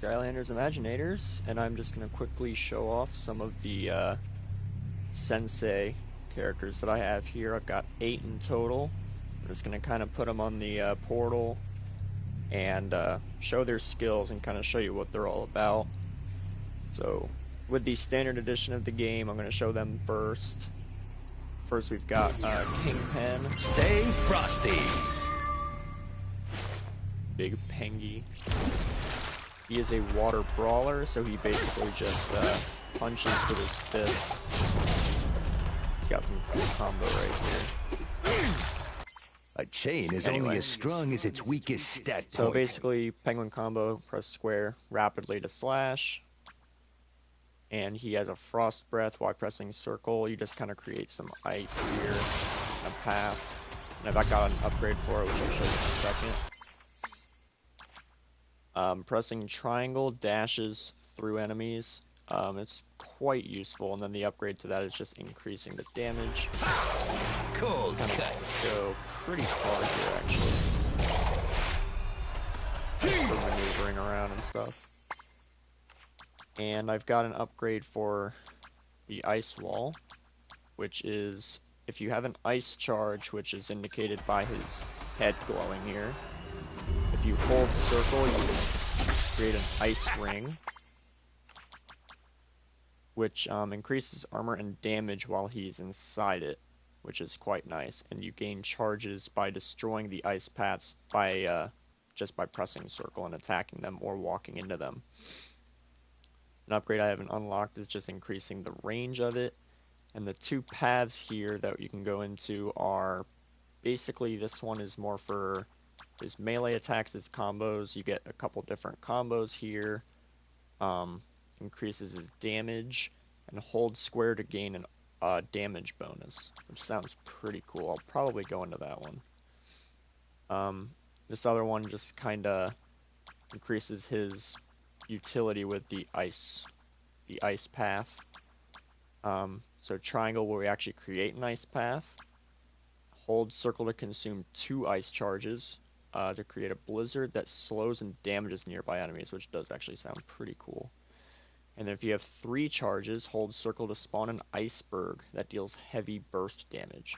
Skylanders Imaginators, and I'm just going to quickly show off some of the Sensei characters that I have here. I've got 8 in total. I'm just going to kind of put them on the portal and show their skills and kind of show you what they're all about. So, with the standard edition of the game, I'm going to show them first. First we've got Kingpin. Stay frosty. Big Pengy. He is a water brawler, so he basically just punches with his fists. He's got some cool combo right here. A chain is only as strong as its weakest stat point. So basically, penguin combo, press square rapidly to slash. And he has a frost breath while pressing circle. You just kind of create some ice here, a path. And I've got an upgrade for it, which I'll show you in a second. Pressing triangle dashes through enemies. It's quite useful, and then the upgrade to that is just increasing the damage. Cool. Just kind of go pretty far here, actually. Just for maneuvering around and stuff. And I've got an upgrade for the ice wall, which is if you have an ice charge, which is indicated by his head glowing here. If you hold circle, you create an ice ring, which increases armor and damage while he's inside it, which is quite nice. And you gain charges by destroying the ice paths by just by pressing circle and attacking them or walking into them. An upgrade I haven't unlocked is just increasing the range of it. And the 2 paths here that you can go into are basically, this one is more for his melee attacks, his combos. You get a couple different combos here. Increases his damage, and hold square to gain an damage bonus, which sounds pretty cool. I'll probably go into that one. This other one just kind of increases his utility with the ice path. So triangle, where we actually create an ice path. Hold circle to consume 2 ice charges to create a blizzard that slows and damages nearby enemies, which does actually sound pretty cool. And then if you have 3 charges, hold circle to spawn an iceberg that deals heavy burst damage.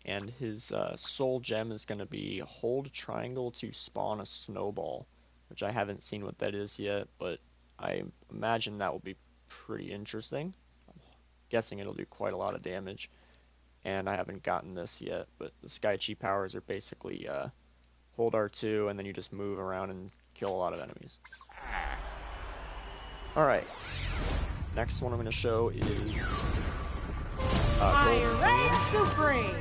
And his soul gem is going to be hold triangle to spawn a snowball, which I haven't seen what that is yet, but I imagine that will be pretty interesting. I'm guessing it'll do quite a lot of damage. And I haven't gotten this yet, but the Sky Chi powers are basically hold R2 and then you just move around and kill a lot of enemies. Alright, next one I'm going to show is Supreme.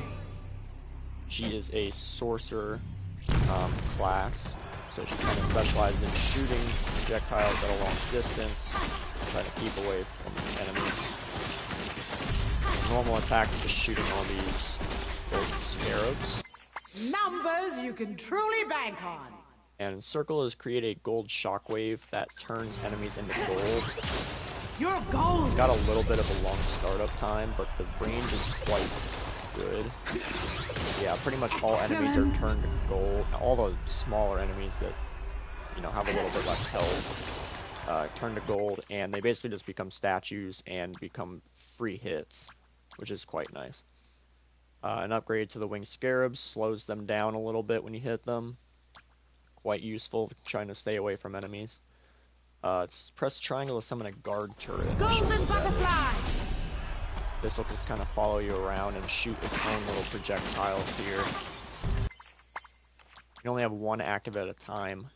She is a sorcerer class, so she kind of specializes in shooting projectiles at a long distance, trying to keep away from enemies. Normal attack is just shooting all these golden scarabs. Numbers you can truly bank on. And circle is create a gold shockwave that turns enemies into gold. You're gold. It's got a little bit of a long startup time, but the range is quite good. Yeah, pretty much all enemies are turned to gold. All the smaller enemies that, you know, have a little bit less health turn to gold, and they basically just become statues and become free hits, which is quite nice. An upgrade to the winged scarabs slows them down a little bit when you hit them. Quite useful trying to stay away from enemies. Press triangle to summon a guard turret. Golden butterfly. This will just kind of follow you around and shoot its own little projectiles here. You only have 1 active at a time,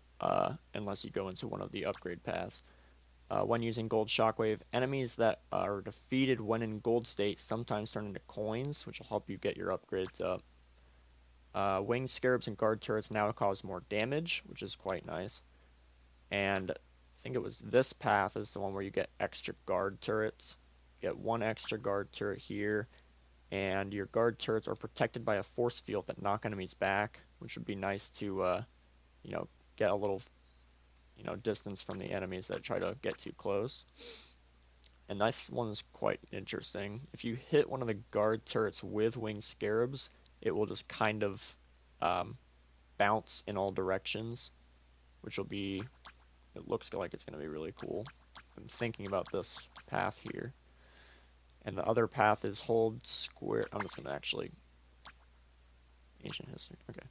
unless you go into one of the upgrade paths. When using gold shockwave, enemies that are defeated when in gold state sometimes turn into coins, which will help you get your upgrades up. Winged scarabs and guard turrets now cause more damage, which is quite nice. And I think it was this path is the one where you get extra guard turrets. You get 1 extra guard turret here, and your guard turrets are protected by a force field that knock enemies back, which would be nice to, you know, get a little, you know, distance from the enemies that try to get too close. And this one's quite interesting. If you hit one of the guard turrets with winged scarabs, it will just kind of bounce in all directions, which will be it looks like it's going to be really cool. I'm thinking about this path here. And the other path is hold square. I'm just going to actually... Ancient history. Okay.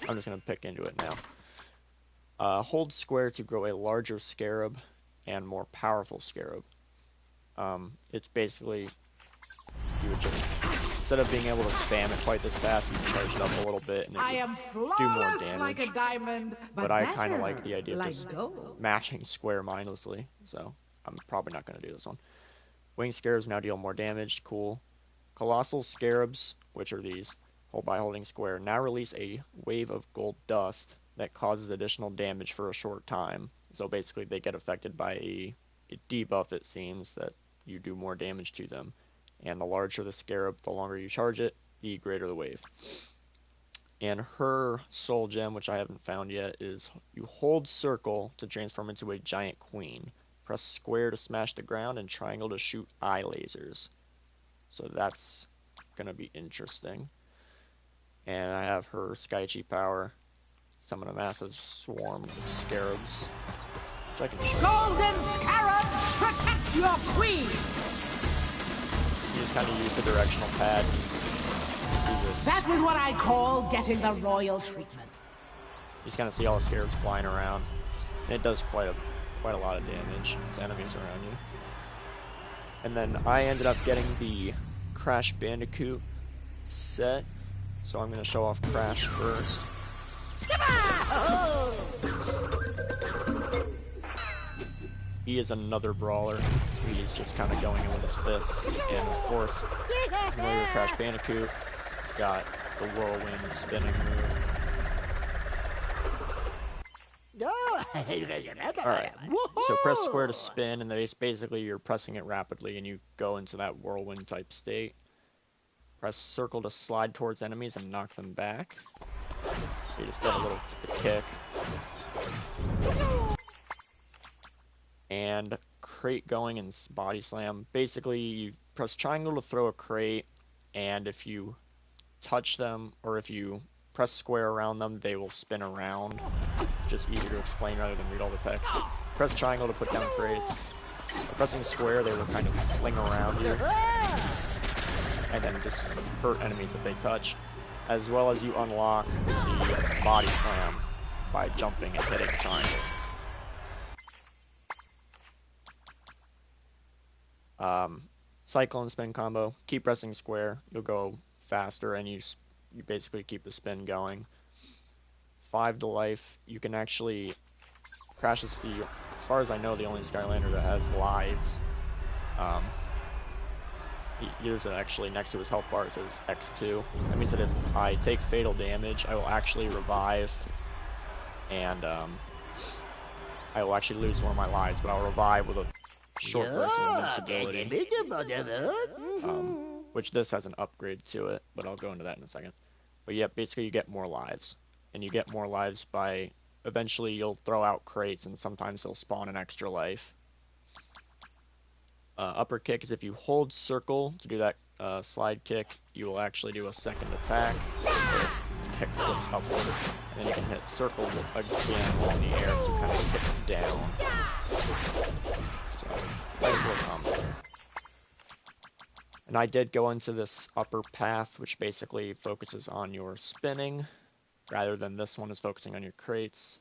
I'm just going to pick into it now. Hold square to grow a larger scarab and more powerful scarab. It's basically... You would just... Instead of being able to spam it quite this fast, you charge it up a little bit and it would do more damage. Like a diamond, but I kind of like the idea of like just gold. mashing square mindlessly, so I'm probably not going to do this one. Winged scarabs now deal more damage, cool. Colossal scarabs, which are these, hold by holding square, now release a wave of gold dust that causes additional damage for a short time. So basically they get affected by a debuff, it seems, that you do more damage to them. And the larger the scarab, the longer you charge it, the greater the wave. And her soul gem, which I haven't found yet, is you hold circle to transform into a giant queen. Press square to smash the ground and triangle to shoot eye lasers. So that's going to be interesting. And I have her sky chi power. Summon a massive swarm of scarabs. Which I can shoot. Golden scarabs, protect your queen! You just kind of use the directional pad. You see this. That was what I call getting the royal treatment. You just kind of see all the scarabs flying around. And it does quite a lot of damage to enemies around you. And then I ended up getting the Crash Bandicoot set. So I'm going to show off Crash first. He is another brawler. He's just kind of going in with his fists. And of course, familiar with Crash Bandicoot, he's got the whirlwind spinning move. Alright, so press square to spin, and then basically you're pressing it rapidly and you go into that whirlwind type state. Press circle to slide towards enemies and knock them back. So you just get a little kick. And crate going and body slam. Basically, you press triangle to throw a crate, and if you touch them, or if you press square around them, they will spin around. It's just easier to explain rather than read all the text. Press triangle to put down crates. By pressing square, they will kind of fling around you, and then just hurt enemies if they touch. As well as you unlock the body slam by jumping and hitting triangle. Cycle and spin combo. Keep pressing square. You'll go faster, and you basically keep the spin going. 5 to life. You can actually... Crash is as far as I know, the only Skylander that has lives. Here's actually next to his health bar it says X2. That means that if I take fatal damage, I will actually revive, and I will actually lose one of my lives, but I'll revive with a short burst of invincibility. Which this has an upgrade to it, but I'll go into that in a second. But yeah, basically you get more lives. And you get more lives by... Eventually you'll throw out crates, and sometimes they'll spawn an extra life. Upper kick is if you hold circle to do that slide kick, you will actually do a second attack. Kick flips upward, and then you can hit circle again while in the air to kind of kick down. So, nice little combo there. And I did go into this upper path, which basically focuses on your spinning, rather than this one is focusing on your crates.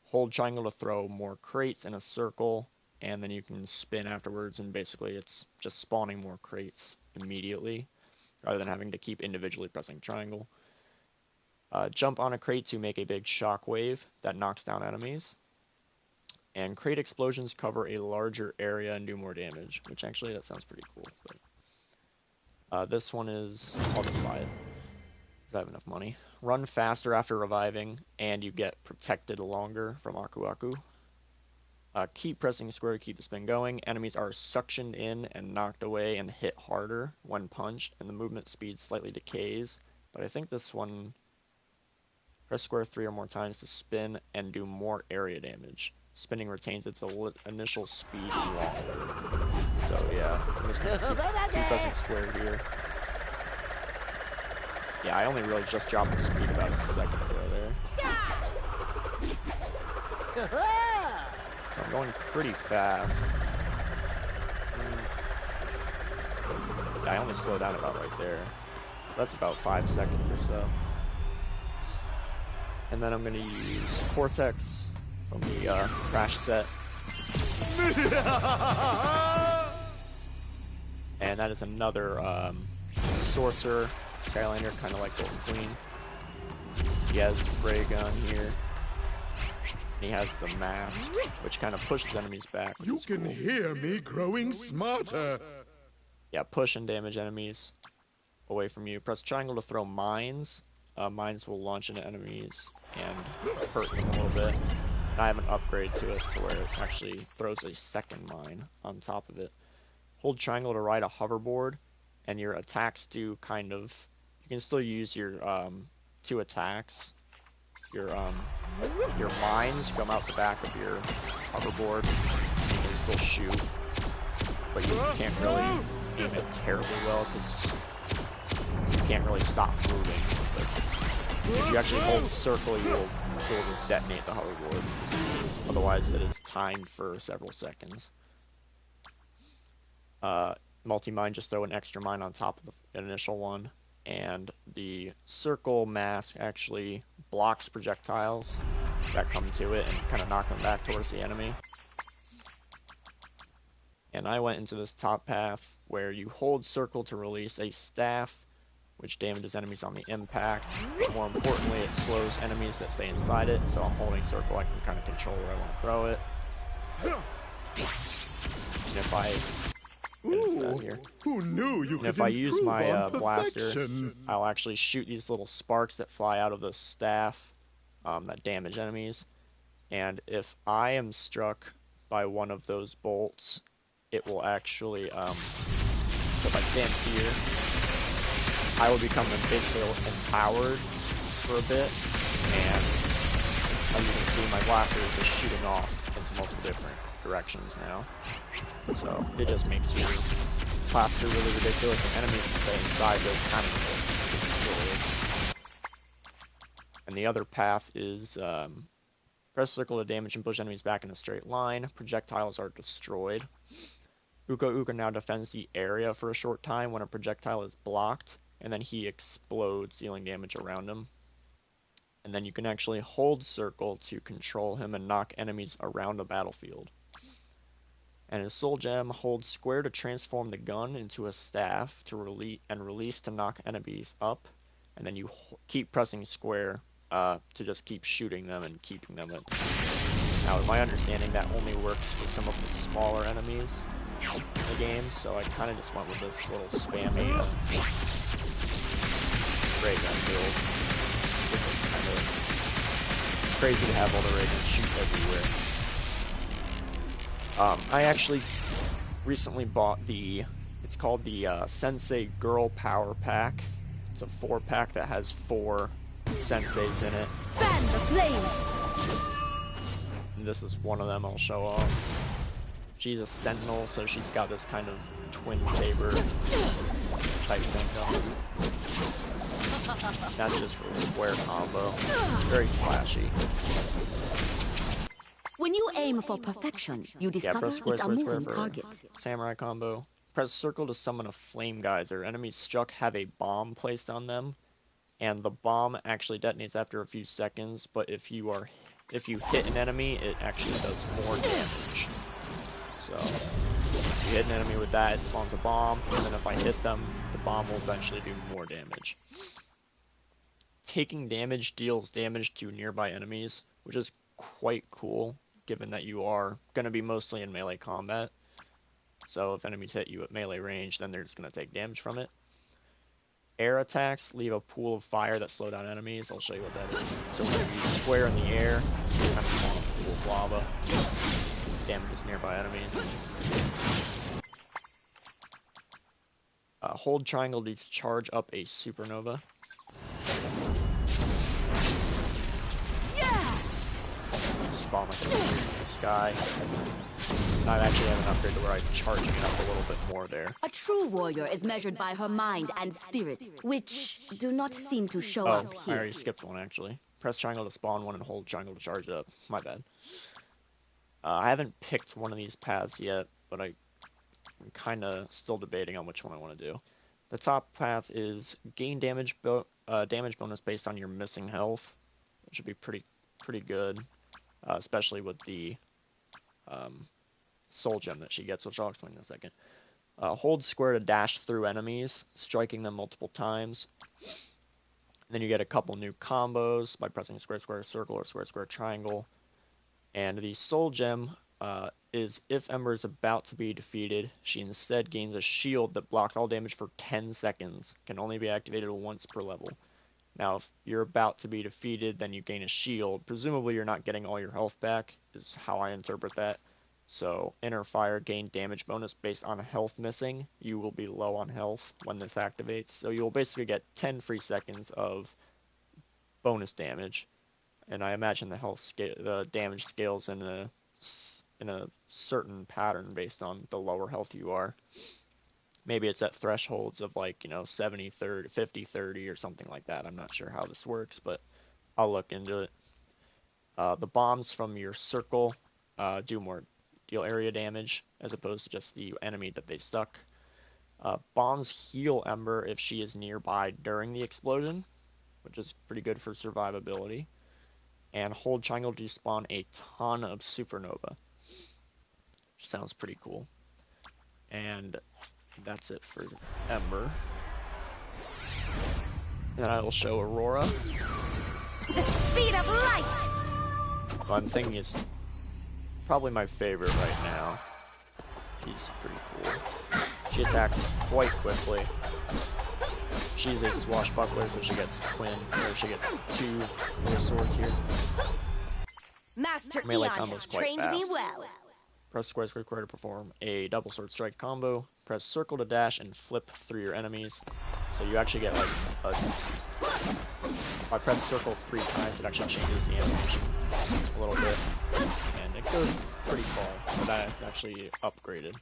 Hold triangle to throw more crates in a circle, and then you can spin afterwards, and basically it's just spawning more crates immediately, rather than having to keep individually pressing triangle. Jump on a crate to make a big shock wave that knocks down enemies. And crate explosions cover a larger area and do more damage, which actually that sounds pretty cool. But this one is... I'll just buy it, because I have enough money. Run faster after reviving, and you get protected longer from Aku Aku. Keep pressing square to keep the spin going. Enemies are suctioned in and knocked away and hit harder when punched, and the movement speed slightly decays. But I think this one... Press square 3 or more times to spin and do more area damage. Spinning retains its initial speed longer. So yeah, I'm just gonna keep pressing square here. Yeah, I only really just dropped the speed about a second ago there. I'm going pretty fast. Yeah, I only slowed down about right there. So that's about 5 seconds or so. And then I'm going to use Cortex from the Crash set. And that is another Sorcerer Skylander, kind of like Golden Queen. He has Ray Gun here. And he has the mask, which kind of pushes enemies back. You can hear me growing smarter. Yeah, push and damage enemies away from you. Press triangle to throw mines. Mines will launch into enemies and hurt them a little bit. And I have an upgrade to it to where it actually throws a second mine on top of it. Hold triangle to ride a hoverboard, and your attacks do kind of... You can still use your 2 attacks. Your mines come out the back of your hoverboard. You can still shoot, but you can't really aim it terribly well because you can't really stop moving. But if you actually hold circle, you'll just detonate the hoverboard. Otherwise, it is timed for several seconds. Multi-mine, just throw an extra mine on top of the initial one. And the circle mask actually blocks projectiles that come to it and kind of knock them back towards the enemy. And I went into this top path where you hold circle to release a staff, which damages enemies on the impact. But more importantly, it slows enemies that stay inside it, so I'm holding circle, I can kind of control where I want to throw it. And if I... Here. Who knew you and if I use my blaster, I'll actually shoot these little sparks that fly out of the staff that damage enemies. And if I am struck by one of those bolts, it will actually, so if I stand here, I will become basically empowered for a bit. And as you can see, my blaster is just shooting off into multiple different directions now. So it just makes your blaster really ridiculous, and enemies that stay inside those kind of destroyed. And the other path is press circle to damage and push enemies back in a straight line. Projectiles are destroyed. Uka Uka now defends the area for a short time when a projectile is blocked, and then he explodes, dealing damage around him. And then you can actually hold circle to control him and knock enemies around the battlefield. And his soul gem, holds square to transform the gun into a staff to release to knock enemies up, and then you keep pressing square to just keep shooting them and keeping them at... Now, in my understanding, that only works for some of the smaller enemies in the game, so I kind of just went with this little spammy ray gun build. This is kind of crazy to have all the ray guns shoot everywhere. I actually recently bought it's called the Sensei Girl Power Pack. It's a 4-pack that has 4 Senseis in it. Fan the flames! And this is one of them I'll show off. She's a sentinel, so she's got this kind of twin saber type thing going. That's just for a square combo. Very flashy. When you aim for perfection, you discover it's a moving target. Samurai combo. Press circle to summon a flame geyser. Enemies struck have a bomb placed on them, and the bomb actually detonates after a few seconds, but if you hit an enemy, it actually does more damage. So, if you hit an enemy with that, it spawns a bomb, and then if I hit them, the bomb will eventually do more damage. Taking damage deals damage to nearby enemies, which is quite cool, given that you are going to be mostly in melee combat. So if enemies hit you at melee range, then they're just going to take damage from it. Air attacks leave a pool of fire that slow down enemies. I'll show you what that is. So when you square in the air, you kind of spawn a pool of lava. Damages nearby enemies. Hold triangle to charge up a supernova. Spawn like in the sky. And I actually have an upgrade to where I'm charging it up a little bit more there. A true warrior is measured by her mind and spirit, which do not seem to show up I here. already skipped one actually. Press triangle to spawn one and hold triangle to charge it up. My bad. I haven't picked one of these paths yet, but I'm kind of still debating on which one I want to do. The top path is gain damage bonus based on your missing health, which should be pretty good, especially with the soul gem that she gets, which I'll explain in a second. Hold square to dash through enemies, striking them multiple times. Then you get a couple new combos by pressing square, square, circle, or square, square, triangle. And the soul gem is if Ember is about to be defeated, she instead gains a shield that blocks all damage for 10 seconds. Can only be activated once per level. Now, if you're about to be defeated, then you gain a shield. Presumably, you're not getting all your health back, is how I interpret that. So, Inner Fire gain damage bonus based on health missing. You will be low on health when this activates. So, you'll basically get 10 free seconds of bonus damage. And I imagine the damage scales in a certain pattern based on the lower health you are. Maybe it's at thresholds of like, 70, 30, 50, 30 or something like that. I'm not sure how this works, but I'll look into it. The bombs from your circle deal area damage as opposed to just the enemy that they stuck. Bombs heal Ember if she is nearby during the explosion, which is pretty good for survivability. And hold triangle to spawn a ton of supernova. Which sounds pretty cool. And that's it for Ember. Then I will show Aurora. The speed of light! One thing is probably my favorite right now. She's pretty cool. She attacks quite quickly. She's a swashbuckler, so she gets two little swords here. Master Melee Eon combo's has quite trained fast. me well. Press square, square, square to perform a double sword strike combo. Press circle to dash and flip through your enemies. So you actually get like if I press circle 3 times, it actually changes the animation a little bit. And it goes pretty far, but that's actually upgraded.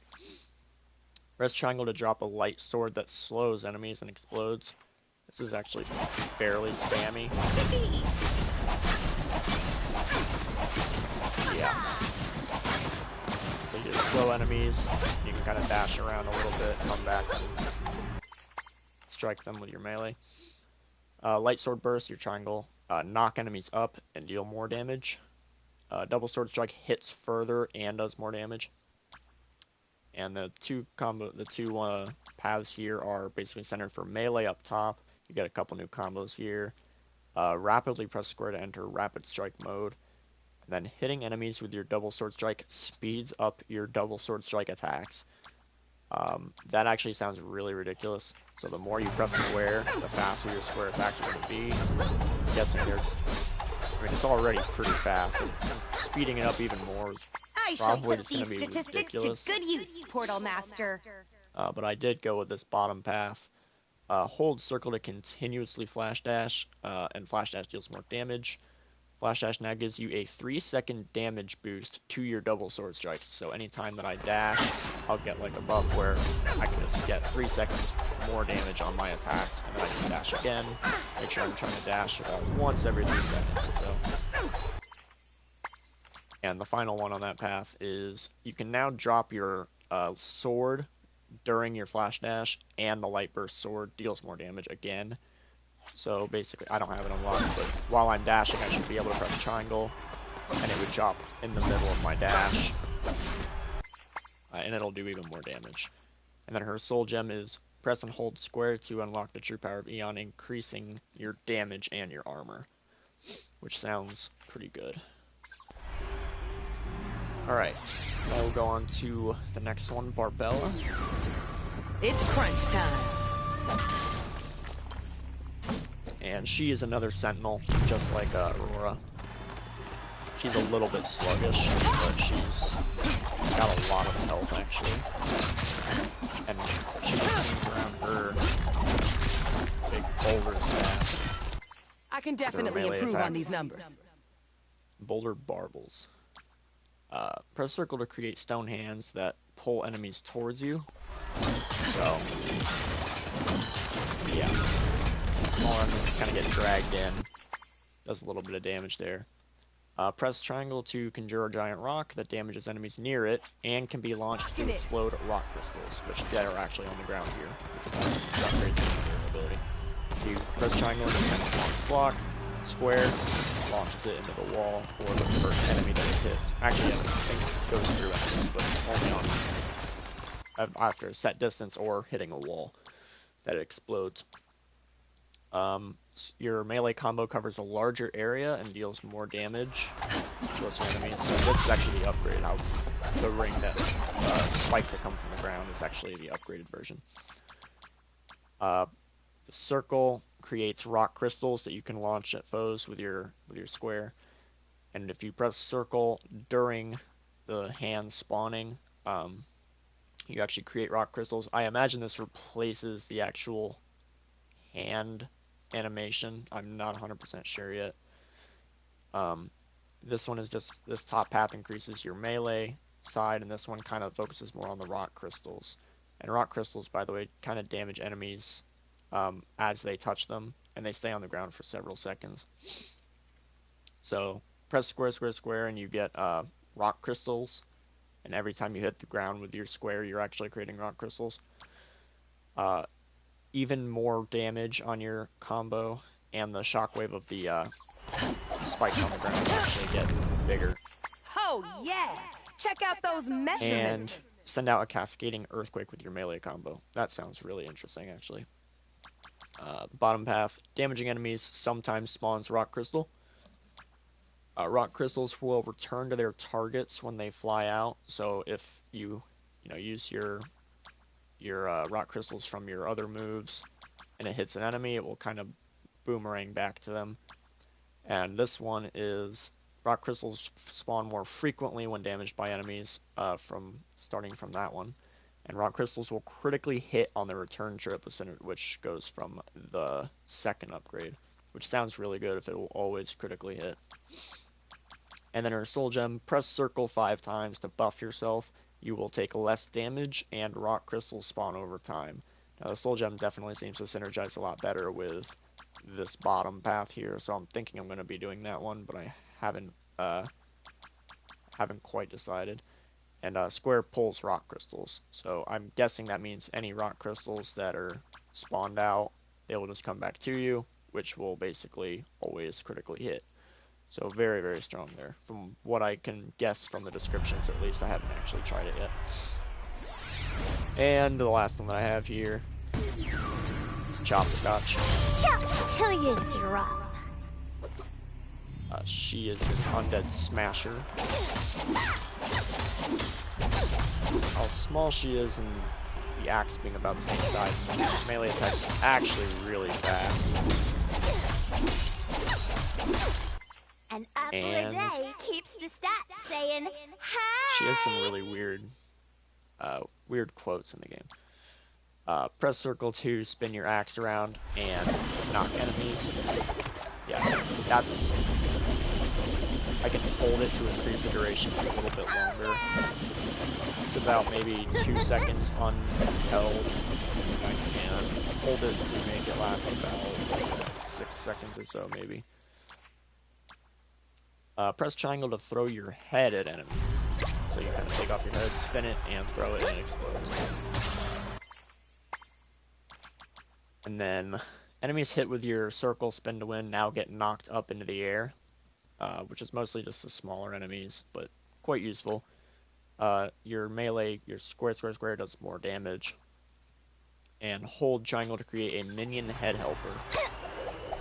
Press triangle to drop a light sword that slows enemies and explodes. This is actually fairly spammy. Yeah. So you just slow enemies, you can kind of dash around a little bit, come back and strike them with your melee. Light sword burst, your triangle, knock enemies up and deal more damage. Double sword strike hits further and does more damage. And the two paths here are basically centered for melee up top. You get a couple new combos here. Rapidly press square to enter rapid strike mode. And then hitting enemies with your double sword strike speeds up your double sword strike attacks. That actually sounds really ridiculous. So the more you press square, the faster your square attacks are going to be. I'm guessing it's already pretty fast. And speeding it up even more is I shall probably put just going these to be statistics ridiculous. to good use, Portal Master. But I did go with this bottom path. Hold circle to continuously flash dash, and flash dash deals more damage. Flash dash now gives you a 3-second damage boost to your double sword strikes. So anytime that I dash, I'll get like a buff where I can just get 3 seconds more damage on my attacks, and then I can dash again. Make sure I'm trying to dash about once every 3 seconds or so. And the final one on that path is you can now drop your sword during your flash dash, and the light burst sword deals more damage again. So basically, I don't have it unlocked, but while I'm dashing, I should be able to press triangle, and it would drop in the middle of my dash, and it'll do even more damage. And then her soul gem is press and hold square to unlock the true power of Eon, increasing your damage and your armor, which sounds pretty good. Alright, now we'll go on to the next one, Barbella. It's crunch time. And she is another sentinel, just like Aurora. She's a little bit sluggish, but she's got a lot of health, actually. And she just swings around her big boulder staff. I can definitely improve on these numbers. Boulder barbles. Press circle to create stone hands that pull enemies towards you. So, yeah. Smaller enemies just kind of get dragged in. Does a little bit of damage there. Press triangle to conjure a giant rock that damages enemies near it and can be launched to explode rock crystals, which that are actually on the ground here because that upgrades their ability. You press triangle and you can launch block, square, launches it into the wall or the first enemy that it hits. Actually, I think it goes through enemies, but only on after a set distance or hitting a wall that it explodes. Your melee combo covers a larger area and deals more damage to closer enemies. So this is actually the upgrade. How the ring that spikes that come from the ground is actually the upgraded version. The circle creates rock crystals that you can launch at foes with your square. And if you press circle during the hand spawning, you actually create rock crystals. I imagine this replaces the actual hand animation. I'm not 100% sure yet. This one is just, this top path increases your melee side, and this one kind of focuses more on the rock crystals. And rock crystals, by the way, kind of damage enemies as they touch them, and they stay on the ground for several seconds. So press square, square, square, and you get rock crystals. And every time you hit the ground with your square, you're actually creating rock crystals. Even more damage on your combo, and the shockwave of the spikes on the ground actually get bigger. Oh yeah! Check out those measurements! And send out a cascading earthquake with your melee combo. That sounds really interesting, actually. Bottom path, damaging enemies sometimes spawns rock crystal. Rock crystals will return to their targets when they fly out. So if you use your rock crystals from your other moves and it hits an enemy, it will kind of boomerang back to them. And this one is rock crystals spawn more frequently when damaged by enemies, starting from that one. And rock crystals will critically hit on the return trip, which goes from the second upgrade, which sounds really good if it will always critically hit. And then our soul gem, press circle 5 times to buff yourself. You will take less damage, and rock crystals spawn over time. Now the soul gem definitely seems to synergize a lot better with this bottom path here, so I'm thinking I'm going to be doing that one, but I haven't quite decided. And square pulls rock crystals, so I'm guessing that means any rock crystals that are spawned out, they will just come back to you, which will basically always critically hit. So very, very strong there. From what I can guess from the descriptions, at least, I haven't actually tried it yet. And the last one that I have here is Chopscotch. Chop till you drop. She is an undead smasher. How small she is and the axe being about the same size. Melee attack is actually really fast. An apple a day keeps the stats saying, "Hey!" She has some really weird quotes in the game. Press circle to spin your axe around and knock enemies. Yeah, I can hold it to increase the duration a little bit longer. It's about maybe 2 seconds unheld. I can hold it to make it last about 6 seconds or so, maybe. Press triangle to throw your head at enemies. So you kind of take off your head, spin it, and throw it, and it explodes. And then enemies hit with your circle spin to win now get knocked up into the air, which is mostly just the smaller enemies, but quite useful. Your melee, your square, square, square does more damage. And hold triangle to create a minion head helper.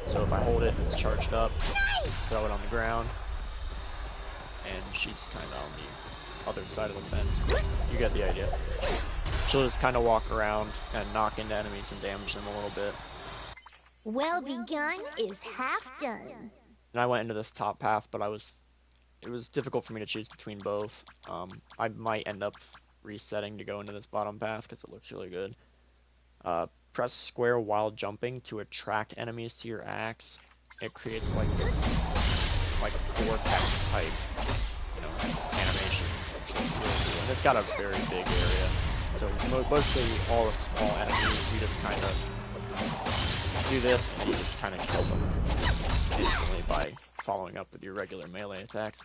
So if I hold it and it's charged up, throw it on the ground. And she's kind of on the other side of the fence, but you get the idea. She'll just kind of walk around and knock into enemies and damage them a little bit. Well begun is half done. And I went into this top path, but it was difficult for me to choose between both. I might end up resetting to go into this bottom path because it looks really good. Press square while jumping to attract enemies to your axe. It creates like this, like a vortex type, animation, which looks really cool. And it's got a very big area. So mostly all the small enemies, you just kind of do this, and you just kind of kill them instantly by following up with your regular melee attacks.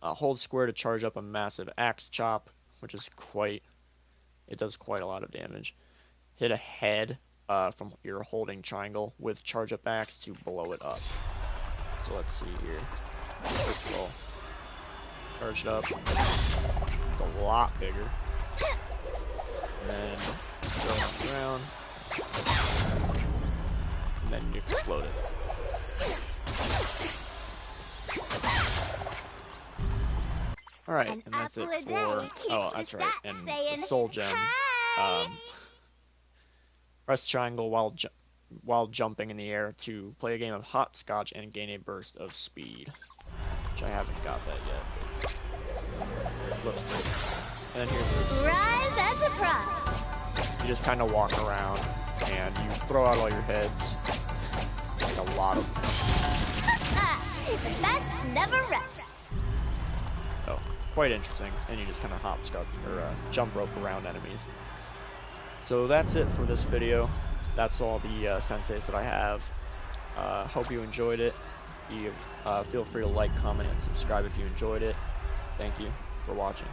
Hold square to charge up a massive axe chop, which is it does quite a lot of damage. Hit a head from your holding triangle with charge up axe to blow it up. So let's see here. First of all, charge it up. It's a lot bigger. And then throw it around. And then you explode it. Alright, and that's it for... Oh, that's right. And the soul gem. Press triangle while jumping in the air to play a game of hopscotch and gain a burst of speed. Which I haven't got that yet. But looks great. And then here's this. Surprise and surprise! You just kind of walk around and you throw out all your heads. Like a lot of them. The best never rests. Oh, quite interesting. And you just kind of hopscotch or jump rope around enemies. So that's it for this video. That's all the senseis that I have. Hope you enjoyed it. Feel free to like, comment, and subscribe if you enjoyed it. Thank you for watching.